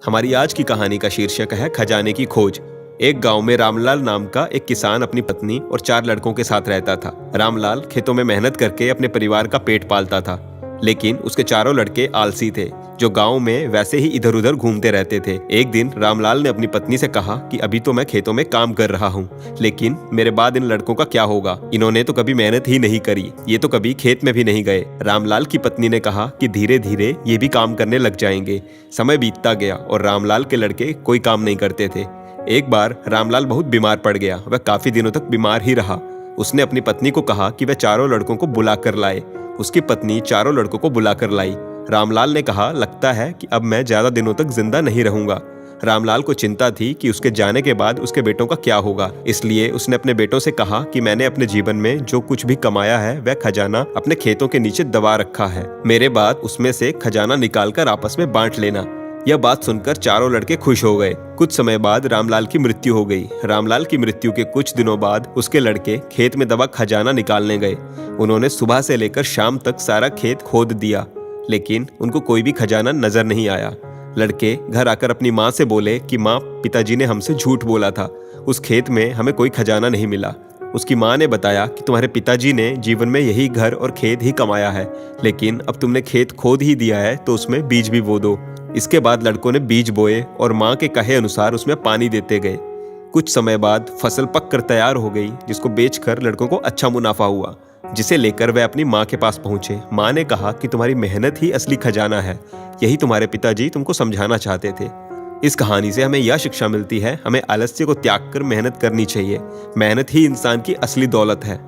हमारी आज की कहानी का शीर्षक है खजाने की खोज। एक गांव में रामलाल नाम का एक किसान अपनी पत्नी और 4 लड़कों के साथ रहता था। रामलाल खेतों में मेहनत करके अपने परिवार का पेट पालता था, लेकिन उसके चारों लड़के आलसी थे, जो गांव में वैसे ही इधर उधर घूमते रहते थे। एक दिन रामलाल ने अपनी पत्नी से कहा कि अभी तो मैं खेतों में काम कर रहा हूँ, लेकिन मेरे बाद इन लड़कों का क्या होगा? इन्होंने तो कभी मेहनत ही नहीं करी, ये तो कभी खेत में भी नहीं गए। रामलाल की पत्नी ने कहा कि धीरे धीरे ये भी काम करने लग जाएंगे। समय बीतता गया और रामलाल के लड़के कोई काम नहीं करते थे। एक बार रामलाल बहुत बीमार पड़ गया। वह काफी दिनों तक बीमार ही रहा। उसने अपनी पत्नी को कहा कि वह चारों लड़कों को बुला कर लाए। उसकी पत्नी चारों लड़कों को बुलाकर लाई। रामलाल ने कहा, लगता है कि अब मैं ज्यादा दिनों तक जिंदा नहीं रहूंगा। रामलाल को चिंता थी कि उसके जाने के बाद उसके बेटों का क्या होगा, इसलिए उसने अपने बेटों से कहा कि मैंने अपने जीवन में जो कुछ भी कमाया है वह खजाना अपने खेतों के नीचे दबा रखा है। मेरे बाद उसमें से खजाना निकालकर आपस में बांट लेना। यह बात सुनकर चारों लड़के खुश हो गए। कुछ समय बाद रामलाल की मृत्यु हो गई। रामलाल की मृत्यु के कुछ दिनों बाद उसके लड़के खेत में दबा खजाना निकालने गए। उन्होंने सुबह से लेकर शाम तक सारा खेत खोद दिया, लेकिन उनको कोई भी खजाना नजर नहीं आया। लड़के घर आकर अपनी माँ से बोले कि माँ, पिताजी ने हमसे झूठ बोला था, उस खेत में हमें कोई खजाना नहीं मिला। उसकी माँ ने बताया कि तुम्हारे पिताजी ने जीवन में यही घर और खेत ही कमाया है, लेकिन अब तुमने खेत खोद ही दिया है तो उसमें बीज भी बो दो। इसके बाद लड़कों ने बीज बोए और माँ के कहे अनुसार उसमें पानी देते गए। कुछ समय बाद फसल पककर तैयार हो गई, जिसको बेचकर लड़कों को अच्छा मुनाफा हुआ, जिसे लेकर वे अपनी माँ के पास पहुंचे। माँ ने कहा कि तुम्हारी मेहनत ही असली खजाना है, यही तुम्हारे पिताजी तुमको समझाना चाहते थे। इस कहानी से हमें यह शिक्षा मिलती है, हमें आलस्य को त्याग कर मेहनत करनी चाहिए। मेहनत ही इंसान की असली दौलत है।